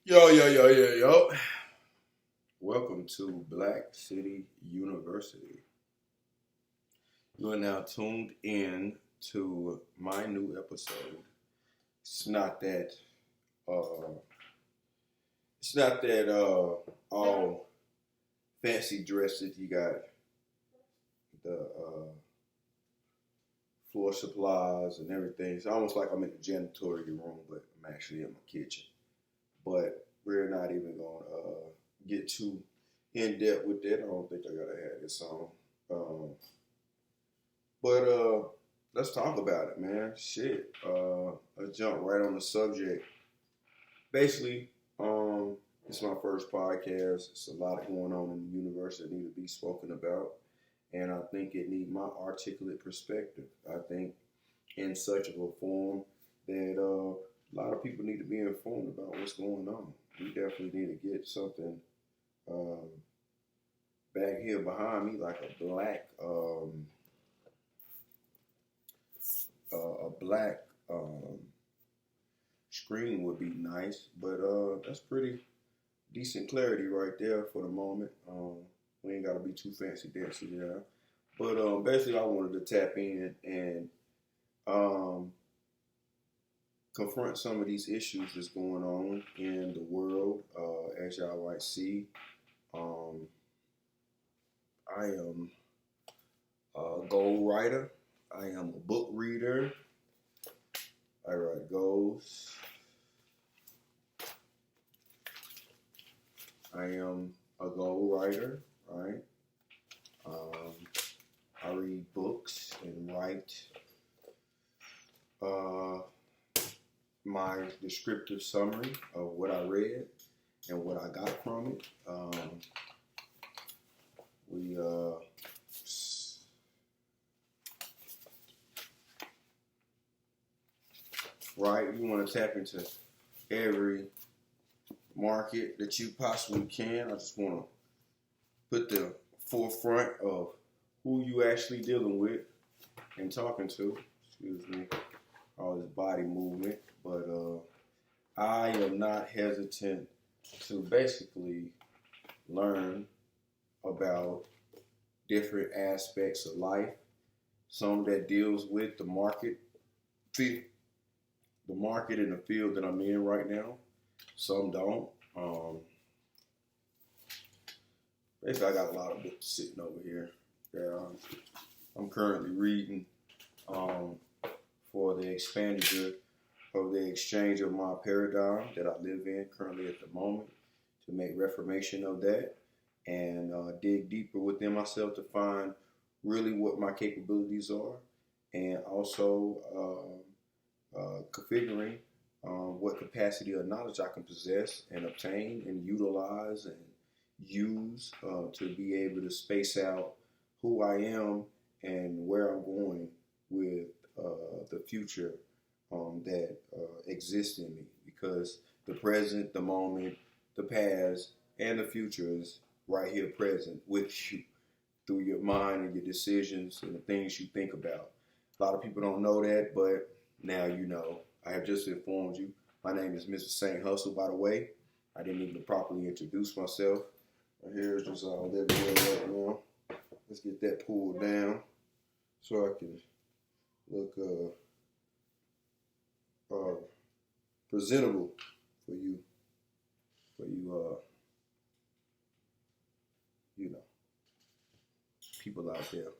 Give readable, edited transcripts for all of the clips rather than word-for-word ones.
Yo. Welcome to Black City University. You are now tuned in to my new episode. It's not that uh all fancy dressed that you got the floor supplies and everything. It's almost like I'm in the janitorial room, but I'm actually in my kitchen. But we're not even gonna get too in depth with that. I don't think I gotta have this on. But let's talk about it, man. Shit. Let's jump right on the subject. Basically, it's my first podcast. It's a lot going on in the universe that need to be spoken about. And I think it needs my articulate perspective. I think in such of a form that a lot of people need to be informed about what's going on. We definitely need to get something back here behind me, like a black screen would be nice. But that's pretty decent clarity right there for the moment. We ain't got to be too fancy dancy, yeah. But basically, I wanted to tap in and confront some of these issues that's going on in the world. As y'all might see, I am a goal writer. I am a book reader. I write goals. I am a goal writer, right? I read books and write my descriptive summary of what I read and what I got from it. We want to tap into every market that you possibly can. I just want to put the forefront of who you actually dealing with and talking to. Excuse me, all this body movement. But I am not hesitant to basically learn about different aspects of life. Some that deals with the market in the field that I'm in right now. Some don't. Basically, I got a lot of books sitting over here that I'm currently reading for the expenditure of the exchange of my paradigm that I live in currently at the moment, to make reformation of that and dig deeper within myself to find really what my capabilities are, and also configuring what capacity of knowledge I can possess and obtain and utilize and use to be able to space out who I am and where I'm going with the future that exists in me. Because the present, the moment, the past, and the future is right here present with you through your mind and your decisions and the things you think about. A lot of people don't know that, but now you know. I have just informed you. My name is Mr. Saint Hustle, by the way. I didn't even properly introduce myself. My hair is just all everywhere right now. Let's get that pulled down so I can look presentable for you, people out there.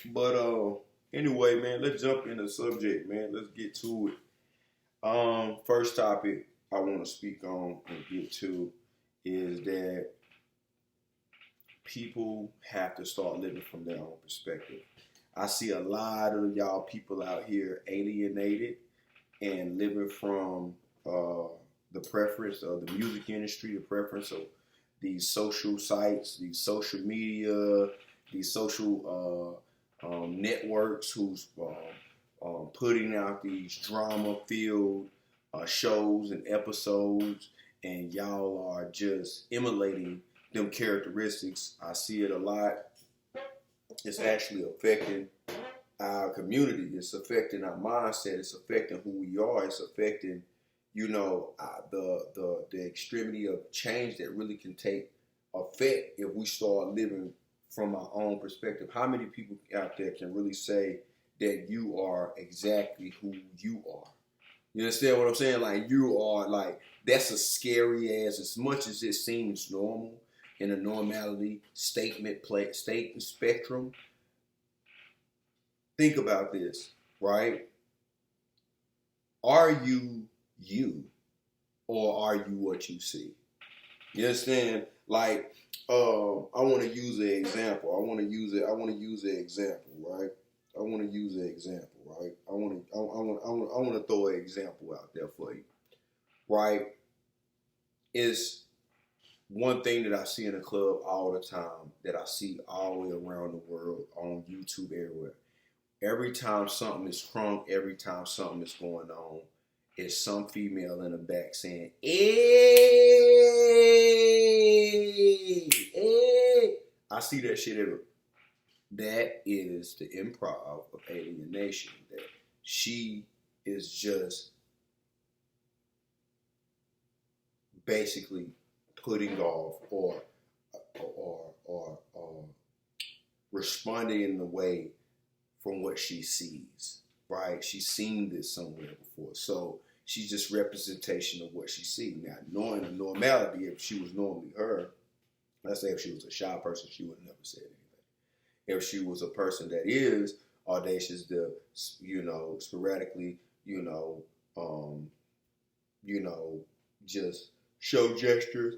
But anyway, man, let's jump into the subject, man. Let's get to it. First topic I want to speak on and get to is that people have to start living from their own perspective. I see a lot of y'all people out here alienated and living from the preference of the music industry, the preference of these social sites, these social media, these social networks who's putting out these drama-filled shows and episodes, and y'all are just emulating them characteristics. I see it a lot. It's actually affecting our community. It's affecting our mindset. It's affecting who we are. It's affecting, the extremity of change that really can take effect if we start living from our own perspective. How many people out there can really say that you are exactly who you are? You understand what I'm saying? Like, you are, like, that's a scary as much as it seems normal in a normality statement spectrum. Think about this, right? Are you you, or are you what you see? You understand? Like, I want to use an example. I want to use an example, right? I want to throw an example out there for you, right? It's one thing that I see in the club all the time, that I see all the way around the world, on YouTube, everywhere. Every time something is crunk, every time something is going on, is some female in the back saying, hey, hey. I see that shit everywhere. That is the improv of alienation. That she is just basically putting off or responding in the way from what she sees, right? She's seen this somewhere before. So she's just representation of what she sees. Now, knowing the normality, if she was normally her, let's say if she was a shy person, she would never say anything. If she was a person that is audacious, sporadically, just show gestures,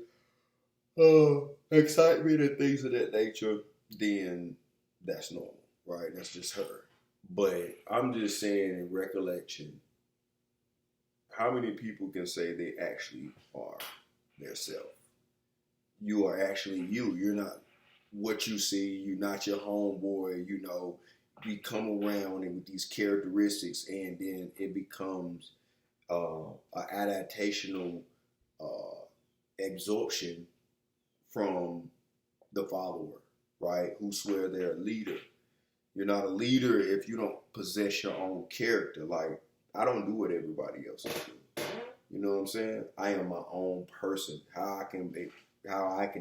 excitement and things of that nature, then that's normal, right? That's just her. But I'm just saying, in recollection, how many people can say they actually are their self? You are actually you. You're not what you see. You're not your homeboy. You come around and with these characteristics, and then it becomes an adaptational absorption from the follower, right? Who swear they're a leader. You're not a leader if you don't possess your own character. Like, I don't do what everybody else do. You know what I'm saying? I am my own person. How I can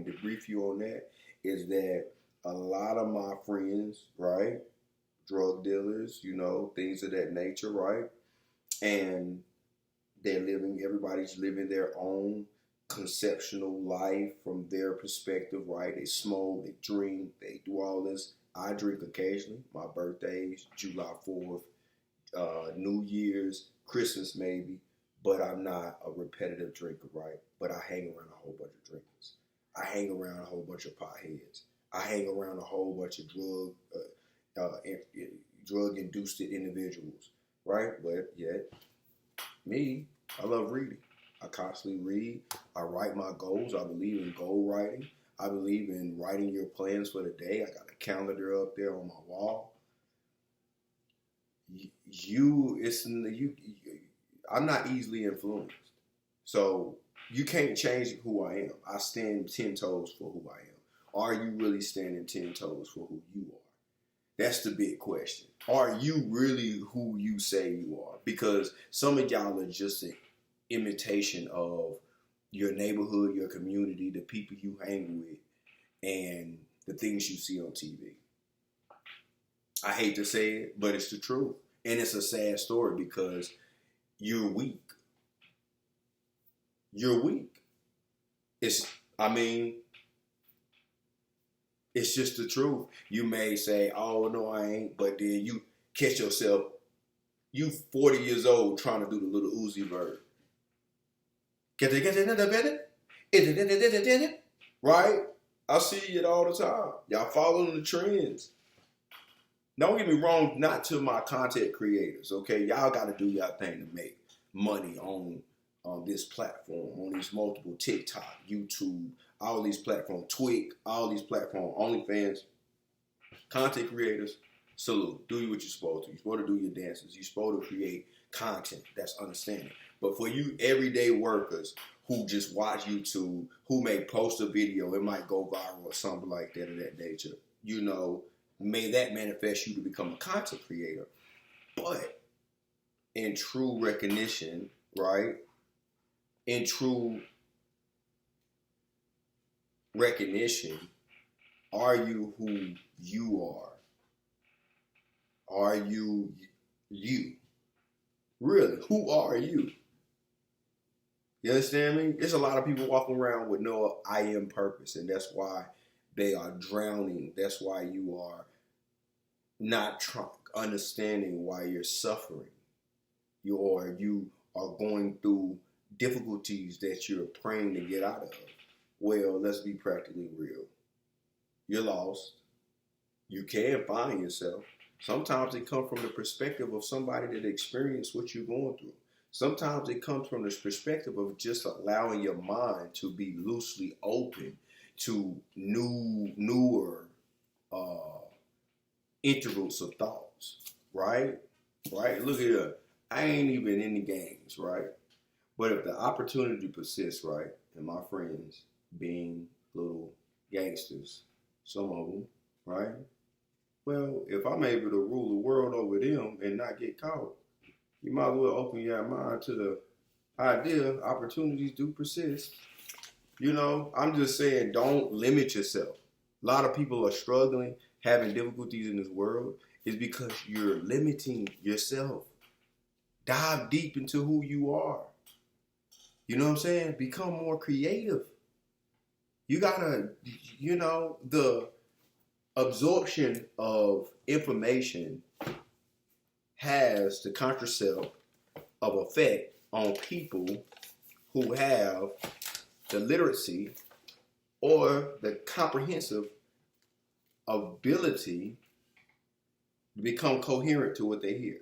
debrief you on that is that a lot of my friends, right, drug dealers, things of that nature, right, and everybody's living their own conceptual life from their perspective, right? They smoke, they drink, they do all this. I drink occasionally. My birthdays, July 4th, New Year's, Christmas maybe, but I'm not a repetitive drinker, right? But I hang around a whole bunch of drinkers. I hang around a whole bunch of potheads. I hang around a whole bunch of drug-induced individuals, right? But yet, me, I love reading. I constantly read. I write my goals. I believe in goal writing. I believe in writing your plans for the day. I got a calendar up there on my wall. I'm not easily influenced. So you can't change who I am. I stand 10 toes for who I am. Are you really standing 10 toes for who you are? That's the big question. Are you really who you say you are? Because some of y'all are just an imitation of your neighborhood, your community, the people you hang with, and the things you see on TV. I hate to say it, but it's the truth. And it's a sad story because you're weak. You're weak. It's just the truth. You may say, oh, no, I ain't. But then you catch yourself, you 40 years old trying to do the little Uzi Vert. Right? I see it all the time. Y'all following the trends. Don't get me wrong, not to my content creators, okay? Y'all got to do y'all thing to make money on this platform, on these multiple TikTok, YouTube, all these platforms, Twitch, all these platforms, OnlyFans. Content creators, salute. Do what you're supposed to. You're supposed to do your dances. You're supposed to create content. That's understanding. But for you everyday workers who just watch YouTube, who may post a video, it might go viral or something like that of that nature, may that manifest you to become a content creator. But in true recognition, right? In true recognition, are you who you are? Are you you? Really, who are you? You understand me? There's a lot of people walking around with no I am purpose, and that's why they are drowning. That's why you are not understanding why you're suffering. You are going through difficulties that you're praying to get out of. Well, let's be practically real. You're lost. You can find yourself. Sometimes it comes from the perspective of somebody that experienced what you're going through. Sometimes it comes from the perspective of just allowing your mind to be loosely open to newer intervals of thoughts, right? Right? Look at it. I ain't even in the games, right? But if the opportunity persists, right, and my friends being little gangsters, some of them, right? Well, if I'm able to rule the world over them and not get caught, you might as well open your mind to the idea opportunities do persist. You know, I'm just saying, don't limit yourself. A lot of people are struggling, having difficulties in this world, is because you're limiting yourself. Dive deep into who you are. You know what I'm saying? Become more creative. You gotta, you know, the absorption of information has the contracept of effect on people who have the literacy or the comprehensive ability to become coherent to what they hear.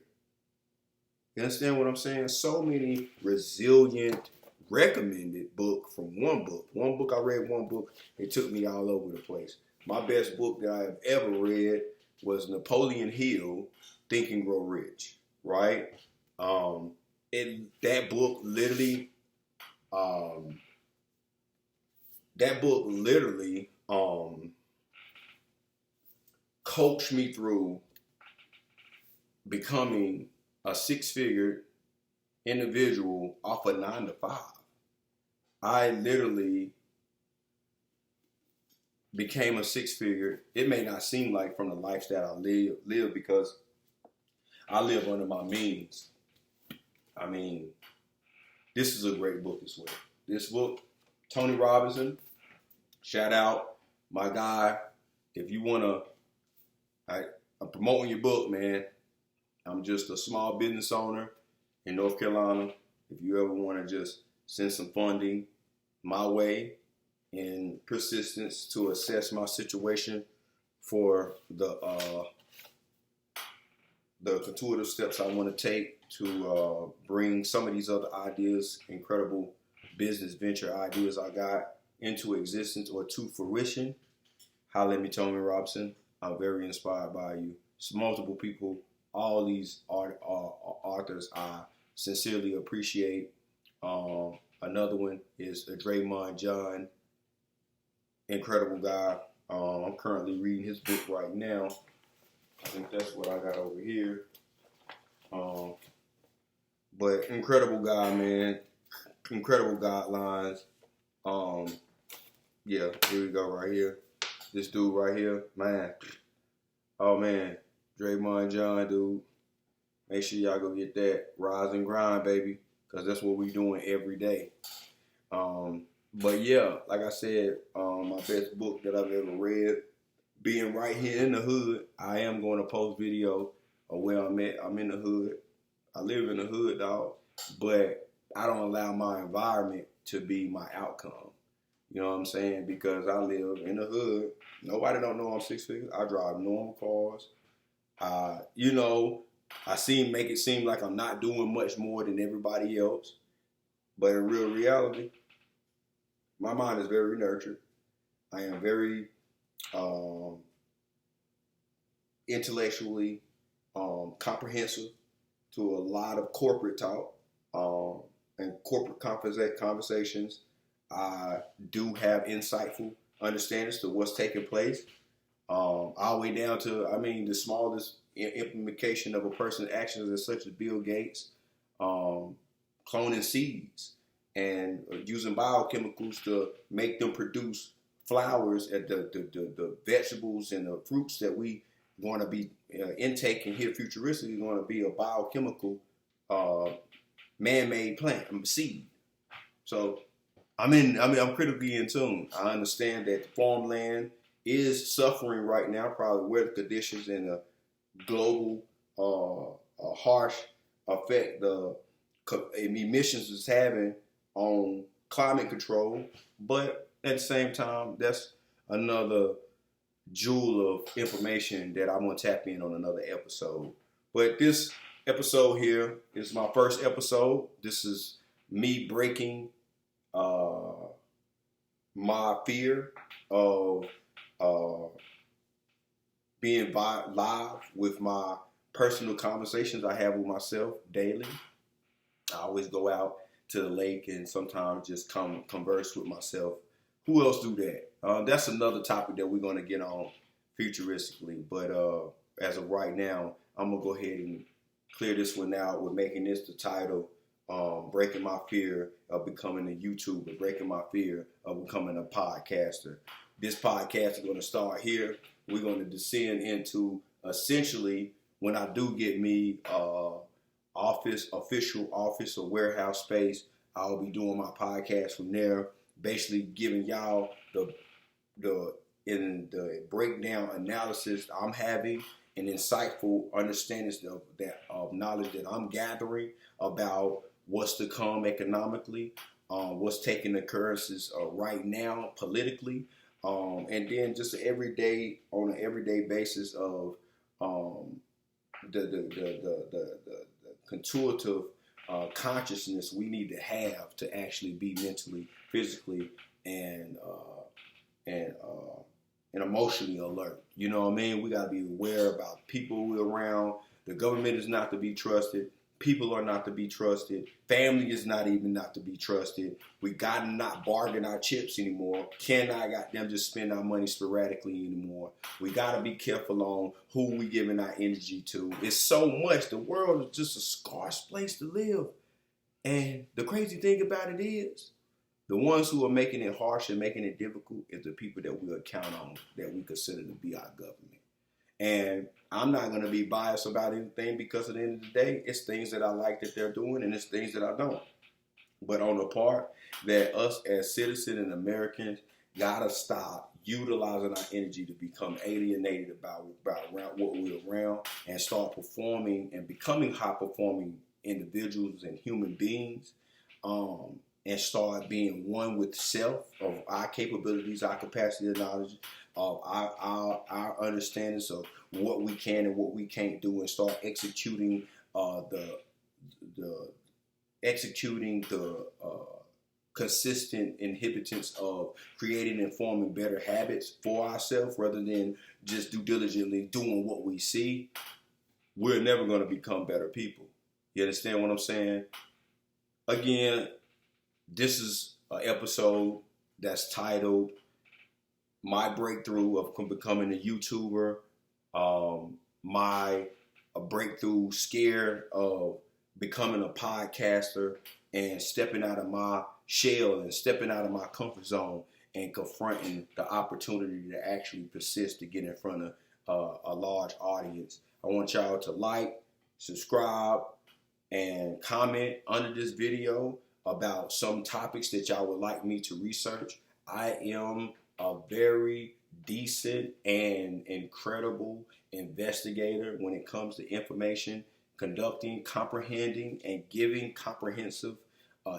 You understand what I'm saying? So many resilient, recommended book from one book. One book, I read one book, it took me all over the place. My best book that I have ever read was Napoleon Hill, Think and Grow Rich, right? That book literally coached me through becoming a six-figure individual off a 9 to 5. I literally became a six-figure. It may not seem like from the lifestyle I live because I live under my means. I mean, this is a great book as well. This book, Tony Robinson, shout out my guy. If you want I'm promoting your book, man. I'm just a small business owner in North Carolina. If you ever want to just send some funding my way and persistence to assess my situation for the intuitive steps I want to take to bring some of these other ideas, incredible business venture ideas I got into existence or to fruition, holla at me, Tony Robinson. I'm very inspired by you. It's multiple people, all these authors I sincerely appreciate. Another one is Draymond John, incredible guy. I'm currently reading his book right now. I think that's what I got over here. But incredible guy, man. Incredible guidelines. Yeah, here we go right here. This dude right here, man. Oh, man. Draymond John, dude. Make sure y'all go get that. Rise and grind, baby. Because that's what we doing every day. But yeah, like I said, my best book that I've ever read, being right here in the hood, I am going to post video of where I'm at. I'm in the hood. I live in the hood, dog. But I don't allow my environment to be my outcome. You know what I'm saying? Because I live in the hood. Nobody don't know I'm six figures. I drive normal cars. You know, I make it seem like I'm not doing much more than everybody else. But in real reality, my mind is very nurtured. I am very intellectually comprehensive to a lot of corporate talk and corporate conversations. I do have insightful understandings to what's taking place. All the way down to, I mean, the smallest implementation of a person's actions as such as Bill Gates, cloning seeds and using biochemicals to make them produce flowers and the vegetables and the fruits that we going to be intaking here futuristically is going to be a biochemical man-made plant seed. So I'm critically in tune. I understand that the farmland is suffering right now, probably weather conditions and a global harsh effect the emissions is having on climate control. But at the same time, that's another jewel of information that I'm going to tap in on another episode. But this episode here is my first episode. This is me breaking my fear of being live with my personal conversations I have with myself daily. I always go out to the lake and sometimes just converse with myself. Who else do that? That's another topic that we're going to get on futuristically. But as of right now, I'm going to go ahead and clear this one out with making this the title, breaking my fear of becoming a YouTuber, breaking my fear of becoming a podcaster. This podcast is going to start here. We're going to descend into essentially when I do get me official office or warehouse space, I'll be doing my podcast from there, basically giving y'all the breakdown analysis I'm having and insightful understandings of knowledge that I'm gathering about what's to come economically, what's taking occurrences right now politically, and then just on an everyday basis of the contuitive consciousness we need to have to actually be mentally, physically, and emotionally alert. You know what I mean? We got to be aware about people we're around. The government is not to be trusted. People are not to be trusted. Family is not to be trusted. We got to not bargain our chips anymore. Cannot got them just spend our money sporadically anymore. We got to be careful on who we giving our energy to. It's so much. The world is just a scarce place to live. And the crazy thing about it is, the ones who are making it harsh and making it difficult is the people that we'll count on, that we consider to be our government. And I'm not going to be biased about anything because at the end of the day, it's things that I like that they're doing and it's things that I don't. But on the part that us as citizens and Americans got to stop utilizing our energy to become alienated about around what we're around and start performing and becoming high-performing individuals and human beings, and start being one with self, of our capabilities, our capacity of knowledge, of our understandings of what we can and what we can't do, and start executing the consistent inhibitants of creating and forming better habits for ourselves rather than just diligently doing what we see, we're never going to become better people. You understand what I'm saying? Again, this is an episode that's titled My Breakthrough of Becoming a YouTuber, my breakthrough scare of becoming a podcaster and stepping out of my shell and stepping out of my comfort zone and confronting the opportunity to actually persist to get in front of a large audience. I want y'all to like, subscribe, and comment under this video about some topics that y'all would like me to research. I am a very decent and incredible investigator when it comes to information, conducting, comprehending, and giving comprehensive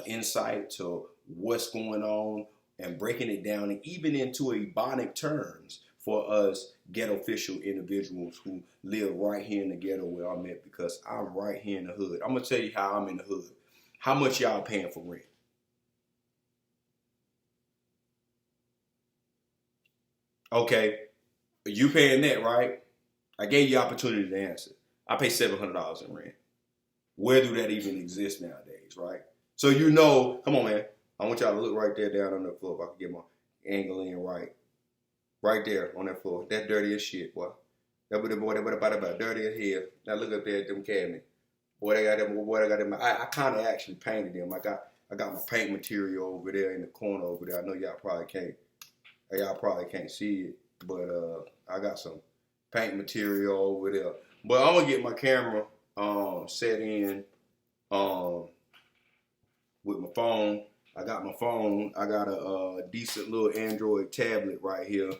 insight to what's going on and breaking it down and even into Ebonic terms for us ghetto-official individuals who live right here in the ghetto where I'm at, because I'm right here in the hood. I'm going to tell you how I'm in the hood. How much y'all paying for rent? Okay, you paying that, right? I gave you opportunity to answer. I pay $700 in rent. Where do that even exist nowadays, right? So you know, come on, man. I want y'all to look right there down on the floor if I can get my angle in right. Right there on that floor. That dirty as shit, boy. That about dirty as hell. Now look up there at them cabinets. Boy, they got them. Boy, they got them. I kind of actually painted them. I got my paint material over there in the corner over there. I know y'all probably can't see it, but I got some paint material over there. But I'm gonna get my camera set in with my phone. I got my phone. I got a decent little Android tablet right here.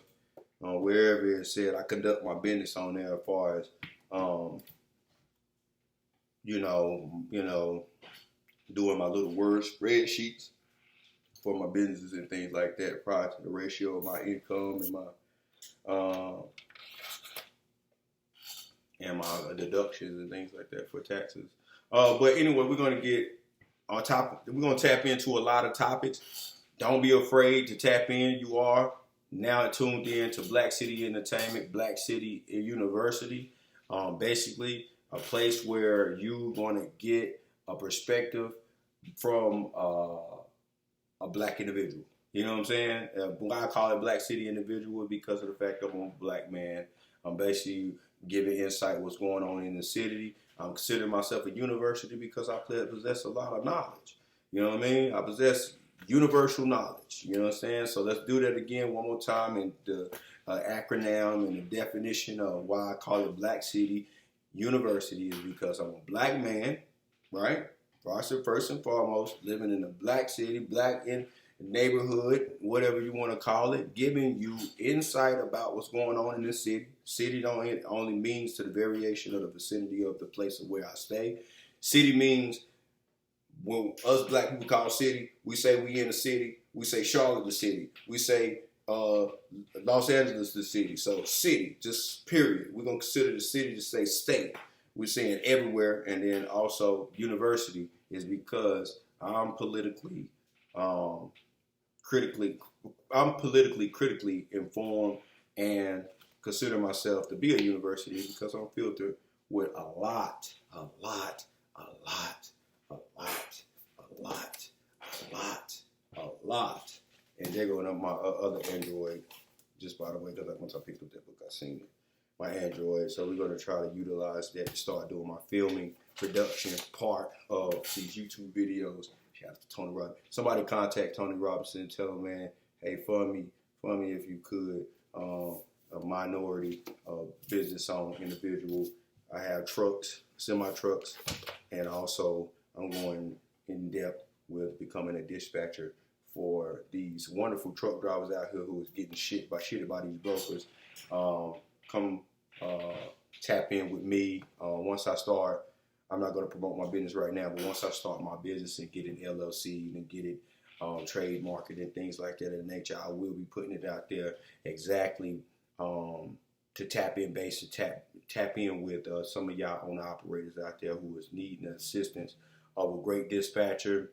Wherever it said I conduct my business on there as far as you know, doing my little word spreadsheets for my businesses and things like that prior to the ratio of my income and my deductions and things like that for taxes. But anyway, we're gonna get on top. We're gonna tap into a lot of topics. Don't be afraid to tap in. You are now tuned in to Black City Entertainment, Black City University. Basically, a place where you're gonna get a perspective from a black individual. You know what I'm saying? Why I call it Black City Individual because of the fact that I'm a black man. I'm basically giving insight what's going on in the city. I'm considering myself a university because I possess a lot of knowledge. You know what I mean? I possess universal knowledge. You know what I'm saying? So let's do that again one more time. And the acronym and the definition of why I call it Black City University is because I'm a black man, right? First and foremost, living in a black city, black in neighborhood, whatever you want to call it, giving you insight about what's going on in the city. City only means to the variation of the vicinity of the place of where I stay. City means, when us black people call city, we say we in the city. We say Charlotte the city. We say Los Angeles the city. So city, just period. We're going to consider the city to say state. We're saying everywhere. And then also university is because I'm politically critically informed and consider myself to be a university because I'm filtered with a lot, and there going up my other Android, just by the way, because once I picked up that book, I seen it. My Android, so we're going to try to utilize that to start doing my filming production part of these YouTube videos. Shout out to Tony Robinson. Somebody contact Tony Robinson and tell him, man, hey, fund me if you could. A minority business-owned individual. I have trucks, semi-trucks, and also I'm going in depth with becoming a dispatcher for these wonderful truck drivers out here who is getting shit by these brokers. Come tap in with me. Once I start, I'm not going to promote my business right now, but once I start my business and get an LLC and get it trademarked and things like that in nature, I will be putting it out there exactly to tap in base, to tap in with some of y'all owner operators out there who is needing assistance of a great dispatcher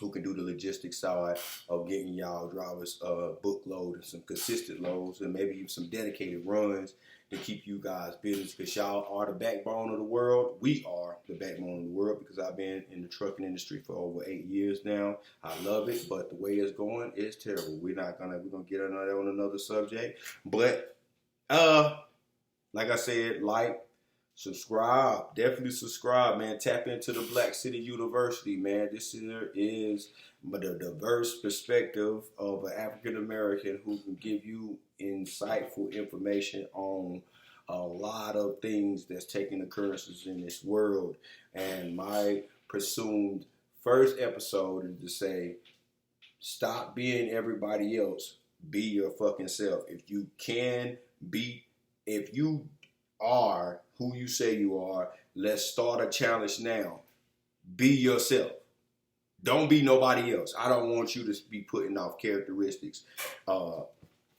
who can do the logistics side of getting y'all drivers book load and some consistent loads and maybe even some dedicated runs to keep you guys busy, because y'all are the backbone of the world. We are the backbone of the world because I've been in the trucking industry for over 8 years now. I love it, but the way it's going is terrible. We're gonna get on another subject, but like I said, subscribe, definitely subscribe, man. Tap into the Black City University, man. This here is the diverse perspective of an African American who can give you insightful information on a lot of things that's taking occurrences in this world. And my presumed first episode is to say, stop being everybody else. Be your fucking self. If you are who you say you are, let's start a challenge now. Be yourself. Don't be nobody else. I don't want you to be putting off characteristics.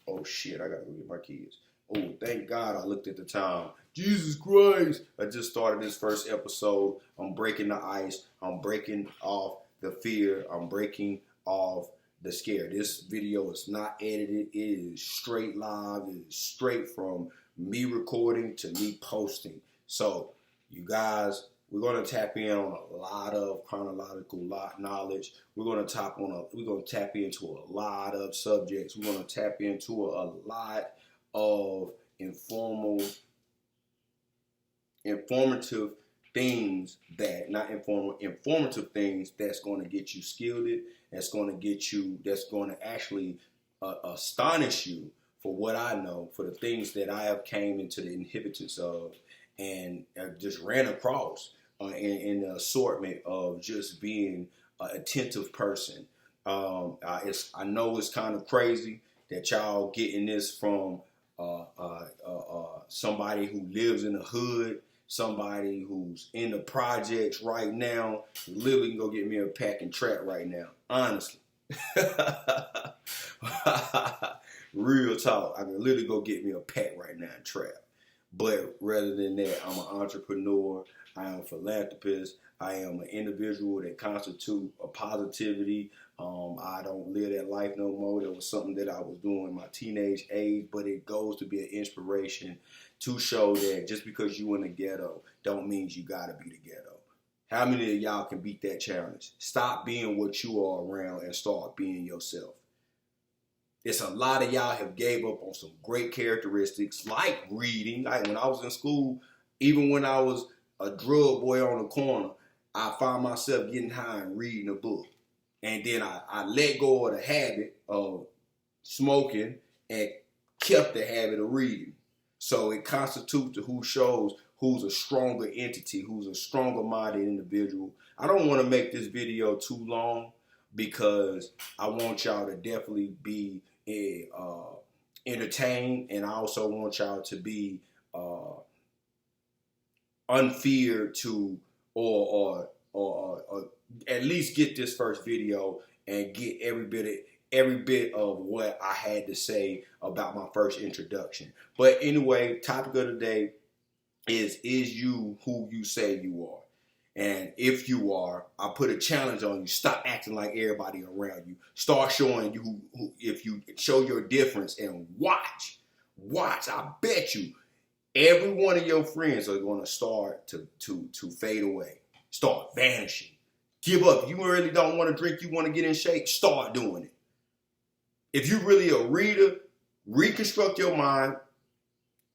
Oh shit, I gotta go get my kids. Oh, thank God I looked at the time. Jesus Christ. I just started this first episode. I'm breaking the ice. I'm breaking off the fear. I'm breaking off the scare. This video is not edited. It is straight live. It is straight from me recording to me posting. So, you guys, We're going to tap in on a lot of chronological knowledge. We're going to tap into a lot of subjects. We're going to tap into a lot of informative things informative things that's going to get you skilled. That's going to actually astonish you for what I know, for the things that I have came into the inhabitants of and just ran across in the assortment of just being an attentive person. I know it's kind of crazy that y'all getting this from somebody who lives in the hood, somebody who's in the projects right now. Literally can go get me a pack and trap right now, honestly. Real talk. I can literally go get me a pack right now and trap. But rather than that, I'm an entrepreneur. I am a philanthropist. I am an individual that constitutes a positivity. I don't live that life no more. That was something that I was doing in my teenage age, but it goes to be an inspiration to show that just because you in the ghetto don't mean you gotta be the ghetto. How many of y'all can beat that challenge? Stop being what you are around and start being yourself. It's a lot of y'all have gave up on some great characteristics like reading. Like when I was in school, even when I was a drug boy on the corner, I found myself getting high and reading a book. And then I let go of the habit of smoking and kept the habit of reading. So it constitutes who shows who's a stronger entity, who's a stronger minded individual. I don't want to make this video too long because I want y'all to definitely be entertained, and I also want y'all to be unfeared to or at least get this first video and get every bit of what I had to say about my first introduction. But anyway, topic of the day is you who you say you are? And if you are, I put a challenge on you. Stop acting like everybody around you. Start showing you who if you show your difference and watch. I bet you every one of your friends are going to start to fade away. Start vanishing. Give up. You really don't want to drink. You want to get in shape. Start doing it. If you're really a reader, reconstruct your mind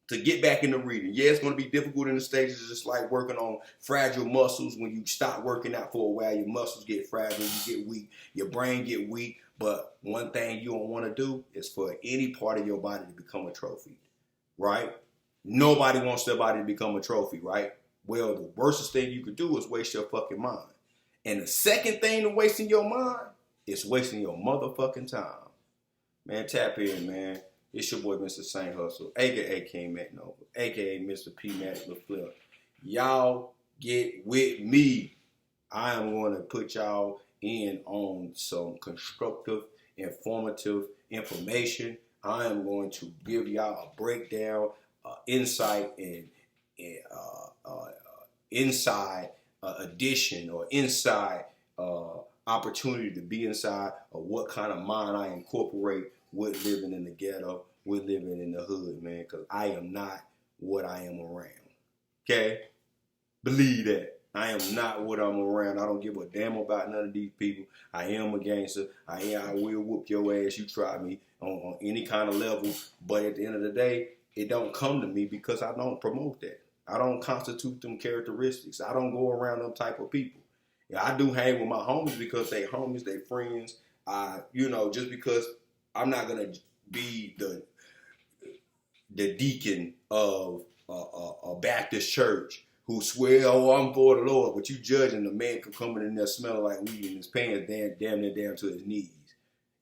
to get back into reading. Yeah, it's going to be difficult in the stages. It's just like working on fragile muscles. When you stop working out for a while, your muscles get fragile, you get weak, your brain get weak. But one thing you don't want to do is for any part of your body to become a trophy, right? Nobody wants their body to become a trophy, right? Well, the worstest thing you could do is waste your fucking mind. And the second thing to wasting your mind is wasting your motherfucking time. Man, tap in, man. It's your boy, Mr. Saint Hustle, a.k.a. King McNova, a.k.a. Mr. P. Matic LaFleur. Y'all get with me. I am going to put y'all in on some constructive, informative information. I am going to give y'all a breakdown, insight, and inside addition or inside opportunity to be inside of what kind of mind I incorporate with living in the ghetto, with living in the hood, man, because I am not what I am around. Okay? Believe that. I am not what I'm around. I don't give a damn about none of these people. I am a gangster. I will whoop your ass. You try me on any kind of level. But at the end of the day, it don't come to me because I don't promote that. I don't constitute them characteristics. I don't go around them type of people. Yeah, I do hang with my homies because they homies, they friends. Just because I'm not gonna be the deacon of a Baptist church who swear, oh, I'm for the Lord, but you judging the man coming in there smelling like weed in his pants, damn near down to his knees.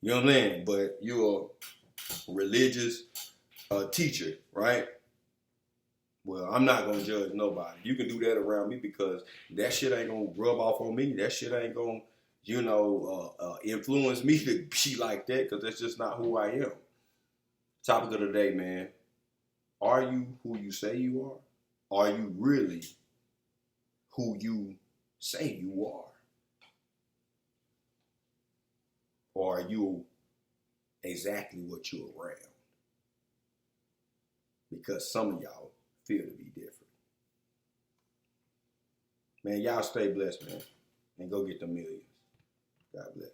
You know what I'm saying? But you're a religious teacher, right? Well, I'm not going to judge nobody. You can do that around me because that shit ain't going to rub off on me. That shit ain't going to, influence me to be like that because that's just not who I am. Topic of the day, man. Are you who you say you are? Are you really who you say you are? Or are you exactly what you're around? Because some of y'all feel to be different. Man, y'all stay blessed, man. And go get the millions. God bless.